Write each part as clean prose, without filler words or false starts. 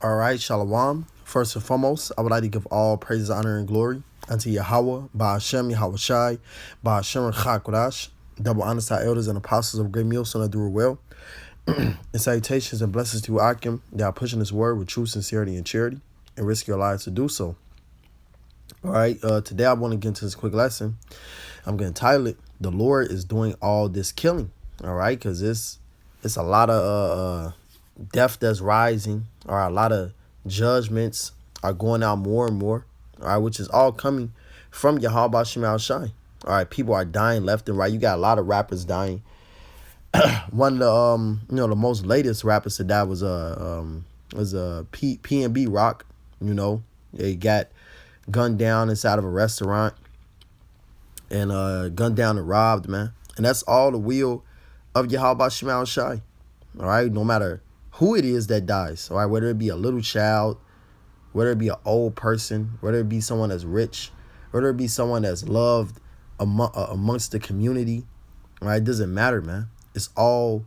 All right, Shalom. First and foremost, I would like to give all praise, honor, and glory unto Yahweh, Ba'ashem, Yahweh Shai, Ba'ashem, Chakodash, double honors to our elders and apostles of Great Meal, so that do it well. And salutations and blessings to Akim, that are pushing this word with true sincerity and charity, and risk your lives to do so. All right, today I want to get into this quick lesson. I'm going to title it, The Lord is Doing All This Killing. All right, because it's a lot of death that's rising, or a lot of judgments are going out more and more, all right, which is all coming from Yahweh Shema Shai. All right, people are dying left and right. You got a lot of rappers dying. One of the the most latest rappers to die was PNB Rock. They got gunned down inside of a restaurant and gunned down and robbed, man. And that's all the will of Yahweh Shema Shai. All right, no matter who it is that dies, all right, whether it be a little child, whether it be an old person, whether it be someone that's rich, whether it be someone that's loved amongst the community, all right, it doesn't matter, man. It's all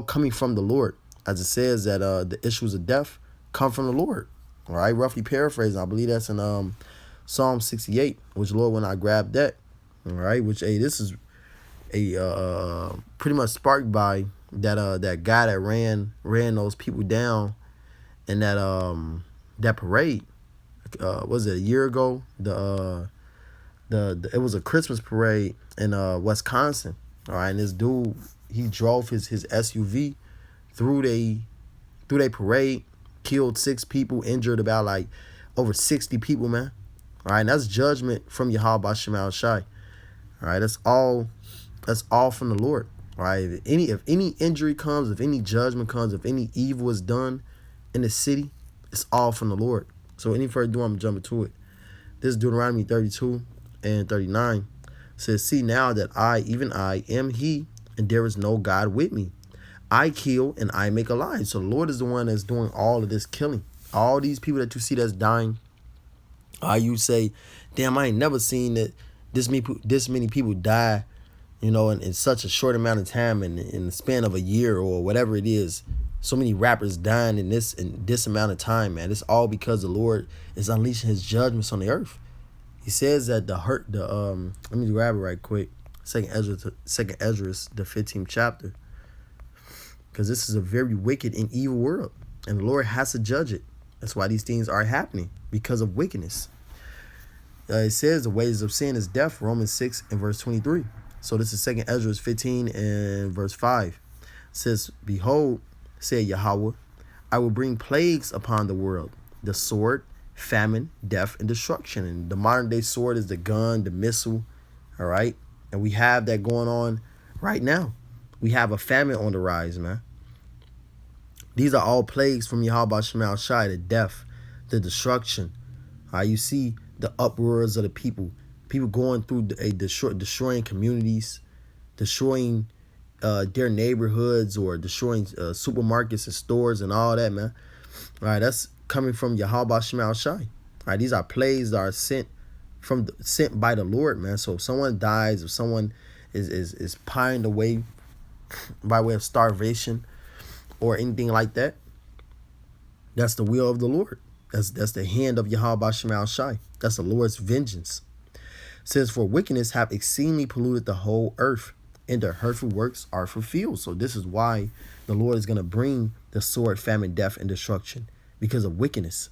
coming from the Lord. As it says that the issues of death come from the Lord. All right, roughly paraphrasing, I believe that's in Psalm 68, which Lord, when I grabbed that, all right, which this is a pretty much sparked by that guy that ran those people down in that parade. Was it a year ago? It was a Christmas parade in Wisconsin. All right, and this dude, he drove his SUV through they parade, killed 6 people, injured about like over 60 people, man. All right, and that's judgment from Yahweh Shema Shai. All right, that's all from the Lord. All right, if any injury comes, if any judgment comes, if any evil is done in the city, it's all from the Lord. So any further ado, I'm jumping to it. This is Deuteronomy 32 and 39. Says, see now that I, even I, am he, and there is no God with me. I kill and I make alive. So the Lord is the one that's doing all of this killing. All these people that you see that's dying, you say, damn, I ain't never seen that this many people die, in such a short amount of time, in the span of a year or whatever it is. So many rappers dying in this amount of time, man. It's all because the Lord is unleashing his judgments on the earth. He says that let me grab it right quick. Second Ezra, the 15th chapter. Because this is a very wicked and evil world. And the Lord has to judge it. That's why these things are happening, because of wickedness. It says the wages of sin is death, Romans 6 and verse 23. So this is 2 Ezra 15 and verse 5. It says, behold, said Yahweh, I will bring plagues upon the world, the sword, famine, death, and destruction. And the modern day sword is the gun, the missile, all right? And we have that going on right now. We have a famine on the rise, man. These are all plagues from Yahweh Shema Shai, the death, the destruction. You see the uproars of the people going through destroying communities, destroying their neighborhoods, or destroying supermarkets and stores and all that, man. All right, that's coming from Yahweh Shema Shai. All right, these are plagues that are sent by the Lord, man. So if someone dies, if someone is pined away by way of starvation or anything like that, that's the will of the Lord. That's the hand of Yahweh Shema Shai. That's the Lord's vengeance. It says, for wickedness have exceedingly polluted the whole earth, and their hurtful works are fulfilled. So this is why the Lord is going to bring the sword, famine, death, and destruction, because of wickedness.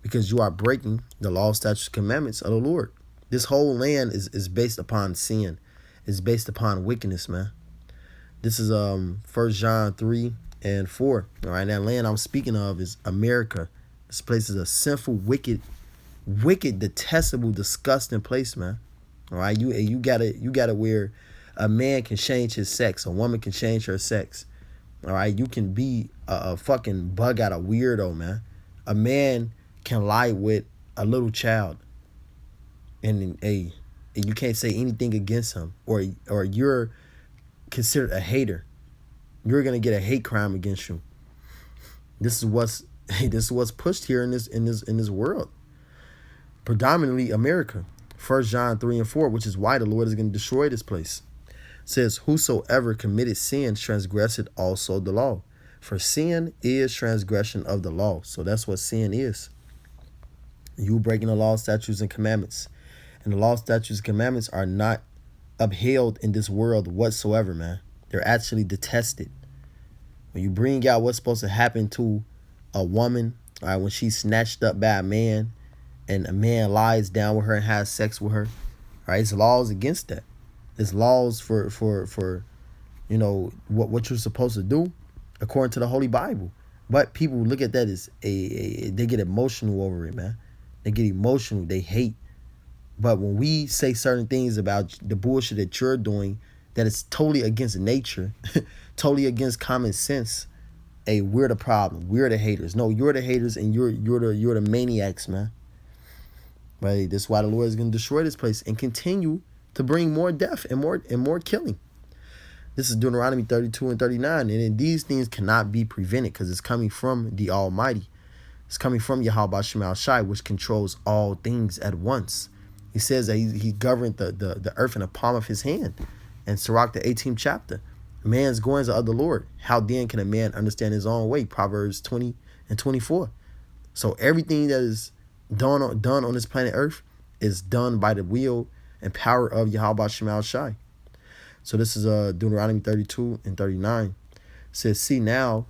Because you are breaking the law, statutes, commandments of the Lord. This whole land is based upon sin. It's based upon wickedness, man. This is 1 John 3 and 4. All right, that land I'm speaking of is America. This place is a sinful, wicked, detestable, disgusting place, man. All right, you gotta where a man can change his sex, a woman can change her sex. All right, you can be a fucking bug out, a weirdo, man. A man can lie with a little child, and you can't say anything against him, or you're considered a hater. You're gonna get a hate crime against you. This is what's pushed here in this world. Predominantly America. 1 John 3 and 4, which is why the Lord is going to destroy this place. It says, whosoever committed sin transgressed also the law. For sin is transgression of the law. So that's what sin is. You breaking the law, statutes, and commandments. And the law, statutes, and commandments are not upheld in this world whatsoever, man. They're actually detested. When you bring out what's supposed to happen to a woman, all right, when she's snatched up by a man and a man lies down with her and has sex with her, all right, it's laws against that. It's laws for you know what you're supposed to do according to the Holy Bible. But people look at that as they get emotional over it, man. They get emotional. They hate. But when we say certain things about the bullshit that you're doing, that is totally against nature, totally against common sense, hey, we're the problem. We're the haters. No, you're the haters, and you're the maniacs, man. Right? That's why the Lord is going to destroy this place and continue to bring more death and more killing. This is Deuteronomy 32 and 39. And these things cannot be prevented because it's coming from the Almighty. It's coming from Yahweh Shema Shai, which controls all things at once. He says that he governed the earth in the palm of his hand. And Sirach, the 18th chapter. Man's goings are of the Lord. How then can a man understand his own way? Proverbs 20 and 24. So everything that is done on this planet Earth is done by the will and power of Yahweh Shema Shai. So this is Deuteronomy 32 and 39. It says, see now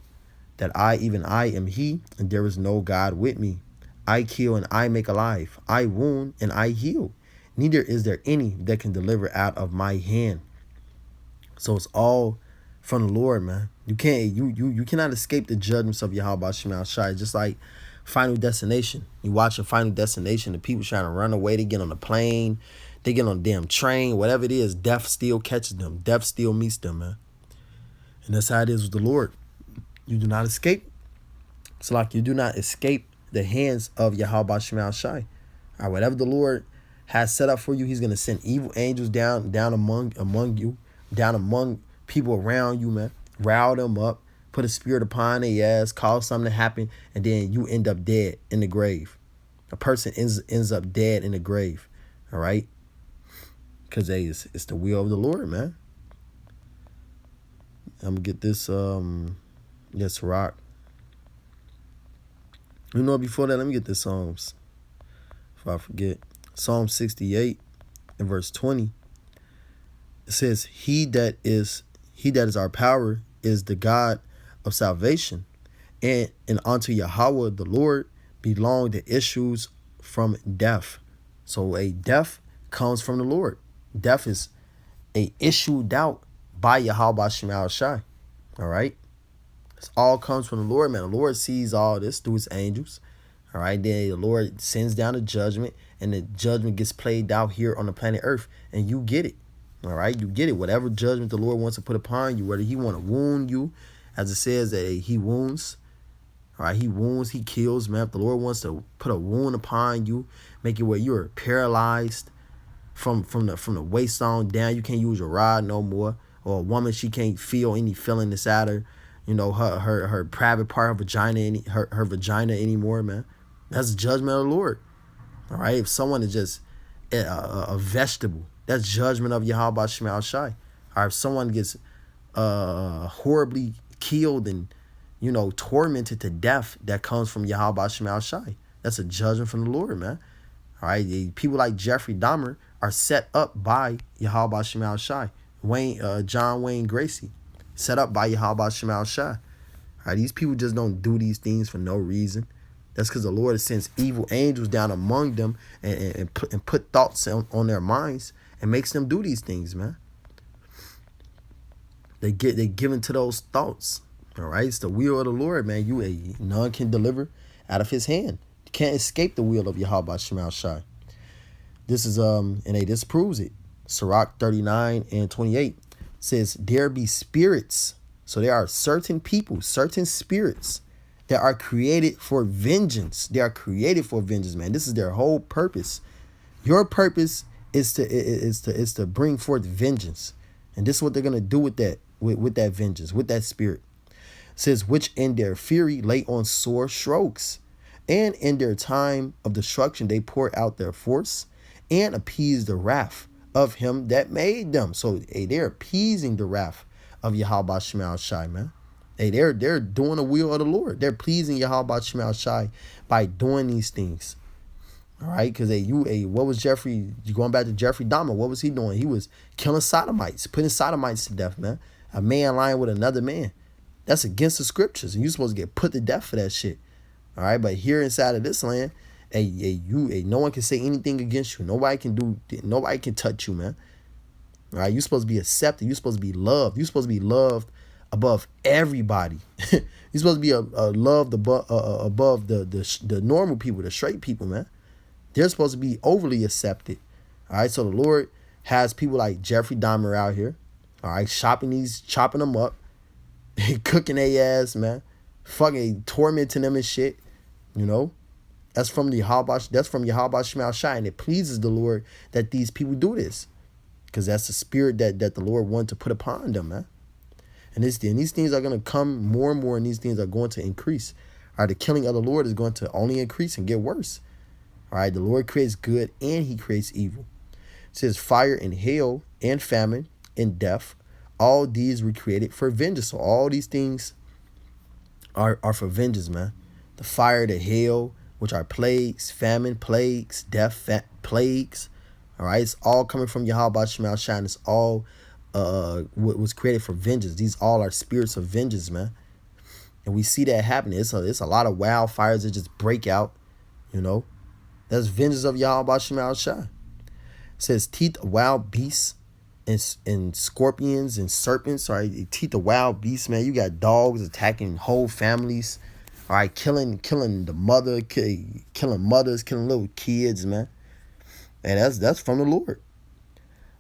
that I, even I, am he, and there is no God with me. I kill and I make alive. I wound and I heal. Neither is there any that can deliver out of my hand. So it's all from the Lord, man. You cannot escape the judgments of Yahweh Shema Shai. Just like Final Destination. You watch a Final Destination, the people trying to run away, they get on the plane, they get on a damn train, whatever it is, death still catches them. Death still meets them, man. And that's how it is with the Lord. You do not escape. It's like you do not escape the hands of Yahweh Shema Shai. All right, whatever the Lord has set up for you, he's going to send evil angels down among you, down among people around you, man. Rile them up, put a spirit upon their ass, cause something to happen, and then you end up dead in the grave. A person ends up dead in the grave, all right? Because it's the will of the Lord, man. I'm going to get this, Rock. You know, before that, let me get this Psalms, if I forget. Psalm 68 and verse 20. It says, He that is our power is the God of salvation. And unto Yahweh the Lord belong the issues from death. So a death comes from the Lord. Death is a issued out by Yahweh Shema Shai. All right? This all comes from the Lord, man. The Lord sees all this through his angels. All right, then the Lord sends down the judgment, and the judgment gets played out here on the planet Earth, and you get it. All right, you get it. Whatever judgment the Lord wants to put upon you, whether he want to wound you, as it says that he wounds. All right, he wounds, he kills, man. If the Lord wants to put a wound upon you, make it where you are paralyzed from the waist on down, you can't use your rod no more. Or a woman, she can't feel any feeling inside her, you know, her private part, her vagina anymore, man. That's the judgment of the Lord. All right, if someone is just a vegetable, that's judgment of Yahweh Shema Shai. All right, if someone gets horribly killed and, you know, tormented to death, that comes from Yahweh Shema Shai. That's a judgment from the Lord, man. All right, people like Jeffrey Dahmer are set up by Yahweh Shema Shai. John Wayne Gacy, set up by Yahweh Shema Shai. All right, these people just don't do these things for no reason. That's because the Lord sends evil angels down among them and put thoughts on their minds and makes them do these things, man. They give into those thoughts. All right, it's the will of the Lord, man. None can deliver out of his hand. You can't escape the will of Yahweh Shema Shai. This is this proves it. Sirach 39 and 28 says, there be spirits. So there are certain people, certain spirits that are created for vengeance. They are created for vengeance, man. This is their whole purpose. Your purpose is to bring forth vengeance. And this is what they're gonna do with that, with that vengeance, with that spirit. It says, which in their fury lay on sore strokes, and in their time of destruction they pour out their force and appease the wrath of him that made them. So they're appeasing the wrath of Yahweh Shema Shai, man. Hey, they're doing the will of the Lord. They're pleasing Yahweh Shema Shai by doing these things. All right, because what was Jeffrey? You going back to Jeffrey Dahmer? What was he doing? He was killing sodomites, putting sodomites to death, man. A man lying with another man. That's against the scriptures, and you're supposed to get put to death for that shit. All right, but here inside of this land, no one can say anything against you. Nobody can touch you, man. All right, you're supposed to be accepted. You're supposed to be loved. You're supposed to be loved above everybody. You're supposed to be loved above the normal people, the straight people, man. They're supposed to be overly accepted. All right, so the Lord has people like Jeffrey Dahmer out here, all right, chopping them up, cooking their ass, man, fucking tormenting them and shit, you know. That's from Yahweh Shema Shai, and it pleases the Lord that these people do this, because that's the spirit that the Lord wanted to put upon them, man. And these things are going to come more and more, and these things are going to increase. All right, the killing of the Lord is going to only increase and get worse. All right, the Lord creates good and he creates evil. It says fire and hail and famine and death. All these were created for vengeance. So all these things are for vengeance, man. The fire, the hail, which are plagues, famine, plagues, death, plagues. All right, it's all coming from Yahweh Shema Shai. It's all was created for vengeance. These all are spirits of vengeance, man. And we see that happening. It's a lot of wildfires that just break out, you know. That's vengeance of Yahweh Shema Shai. It says teeth of wild beasts and scorpions and serpents. All right, teeth of wild beasts, man. You got dogs attacking whole families. All right, killing the mother, killing mothers, killing little kids, man. And that's from the Lord.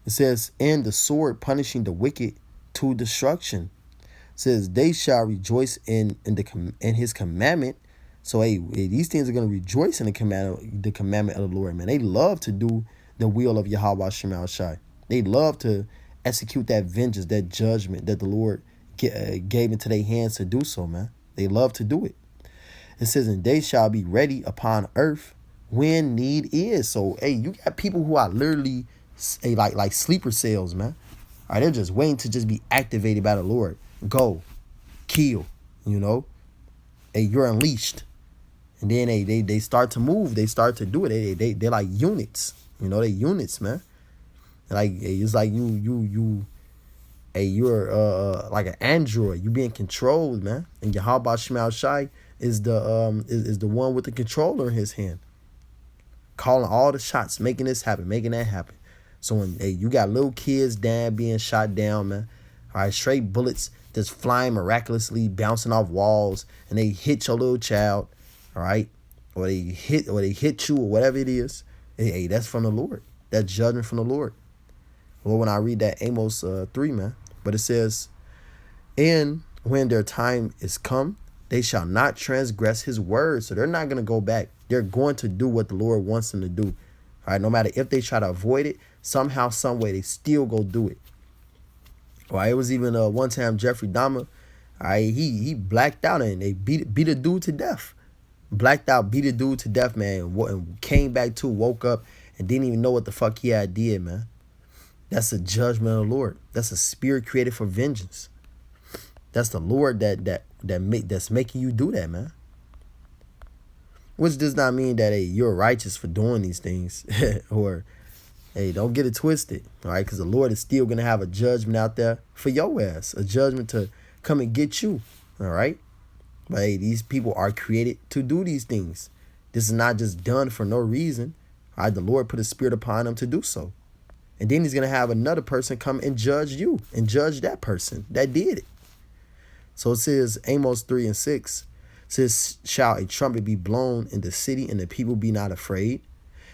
It says, and the sword punishing the wicked to destruction. It says they shall rejoice in his commandment. So hey, these things are going to rejoice in the commandment of the Lord, man. They love to do the will of Yahweh Shema Shai. They love to execute that vengeance, that judgment that the Lord gave into their hands to do so, man. They love to do it. It says, and they shall be ready upon earth when need is. So hey, you got people who are literally like sleeper cells, man. All right, they're just waiting to just be activated by the Lord. Go, kill, you know. Hey, you're unleashed. And then they start to move. They start to do it. They're like units. You know, they units, man. Like it's like you're like an android. You being controlled, man. And Yahweh Shema Shai is the one with the controller in his hand, calling all the shots, making this happen, making that happen. So when you got little kids being shot down, man. All right, straight bullets just flying miraculously, bouncing off walls, and they hit your little child. All right, or they hit you, or whatever it is. Hey, that's from the Lord. That's judgment from the Lord. Well, when I read that Amos 3, man, but it says, and when their time is come, they shall not transgress his word. So they're not going to go back. They're going to do what the Lord wants them to do. All right, no matter if they try to avoid it, somehow, some way, they still go do it. All right, it was even one time Jeffrey Dahmer, all right, he blacked out and they beat a dude to death. Blacked out, beat a dude to death, man, and came back to, woke up, and didn't even know what the fuck he had did, man. That's a judgment of the Lord. That's a spirit created for vengeance. That's the Lord that's making you do that, man. Which does not mean that, hey, you're righteous for doing these things. Or, hey, don't get it twisted, all right? Because the Lord is still going to have a judgment out there for your ass. A judgment to come and get you, all right? But, hey, these people are created to do these things. This is not just done for no reason. All right, the Lord put a spirit upon them to do so. And then he's going to have another person come and judge you and judge that person that did it. So it says, Amos 3:6, says, shall a trumpet be blown in the city and the people be not afraid?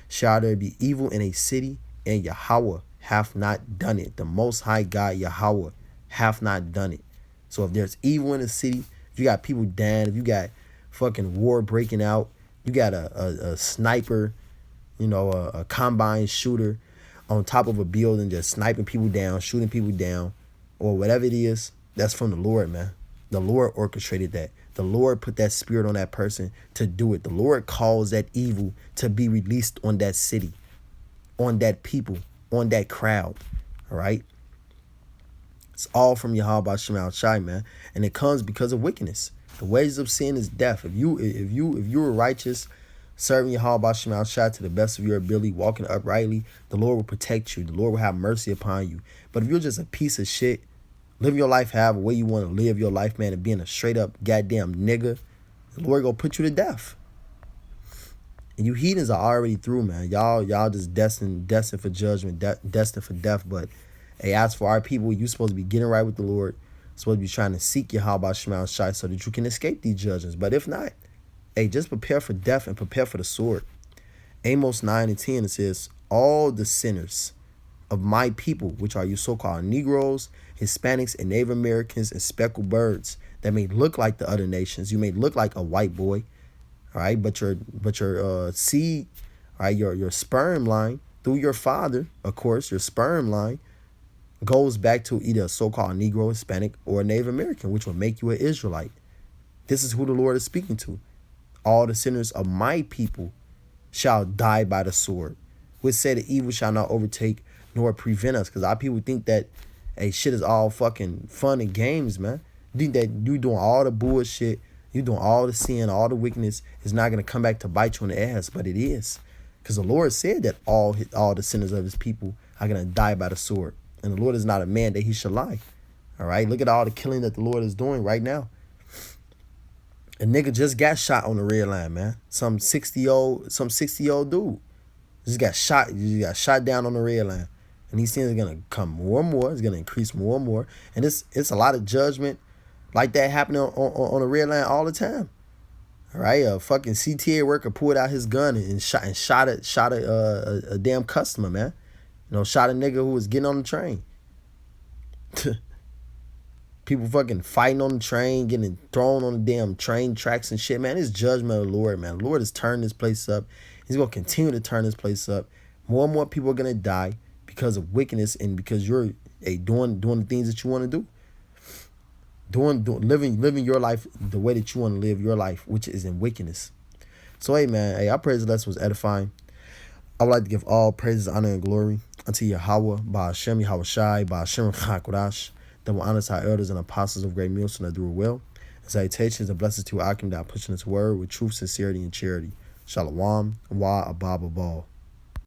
Shall there be evil in a city and Yahweh hath not done it? The Most High God, Yahweh, hath not done it. So if there's evil in the city, if you got people dying, if you got fucking war breaking out, you got a sniper, you know, a combine shooter on top of a building just sniping people down, shooting people down, or whatever it is, that's from the Lord, man. The Lord orchestrated that. The Lord put that spirit on that person to do it. The Lord calls that evil to be released on that city, on that people, on that crowd, all right? It's all from Yahweh Shema Shai, man. And it comes because of wickedness. The wages of sin is death. If you were righteous, serving Yahweh Shema Shai to the best of your ability, walking uprightly, the Lord will protect you. The Lord will have mercy upon you. But if you're just a piece of shit, living your life however way you want to live your life, man, and being a straight up goddamn nigga, the Lord gonna put you to death. And you heathens are already through, man. Y'all just destined for judgment, destined for death. But hey, as for our people, you supposed to be getting right with the Lord. Supposed to be trying to seek Yahweh Shema Shai so that you can escape these judgments. But if not, hey, just prepare for death and prepare for the sword. Amos 9:10, it says, all the sinners of my people, which are you so-called Negroes, Hispanics, and Native Americans, and speckled birds that may look like the other nations. You may look like a white boy, all right, but your seed, all right, your sperm line through your father, of course, your sperm line goes back to either a so-called Negro, Hispanic, or a Native American, which will make you an Israelite. This is who the Lord is speaking to. All the sinners of my people shall die by the sword, which say the evil shall not overtake nor prevent us. Because our people think that, hey, shit is all fucking fun and games, man. You think that you doing all the bullshit, you doing all the sin, all the wickedness is not going to come back to bite you in the ass, but it is. Because the Lord said that all the sinners of his people are going to die by the sword. And the Lord is not a man that he should lie. All right, look at all the killing that the Lord is doing right now. A nigga just got shot on the red line, man. Some 60-year-old dude just got shot down on the red line. And these things are gonna come more and more. It's gonna increase more and more. And it's a lot of judgment like that happening on the red line all the time. All right, a fucking CTA worker pulled out his gun and shot a damn customer, man. You know, shot a nigga who was getting on the train. People fucking fighting on the train, getting thrown on the damn train tracks and shit, man. It's judgment of the Lord, man. The Lord has turned this place up. He's going to continue to turn this place up. More and more people are going to die because of wickedness and because you're doing the things that you want to do. Living your life the way that you want to live your life, which is in wickedness. So, hey, man, hey, I pray this lesson was edifying. I would like to give all praises, honor, and glory unto Yahweh, Ba'ashem, Yahweh Shai, Ba'ashem, Chakodash, that will honor our elders and apostles of great meals that do it well. And salutations and blessings to Akim that are pushing his word with truth, sincerity, and charity. Shalom, Wa Ababa Ball.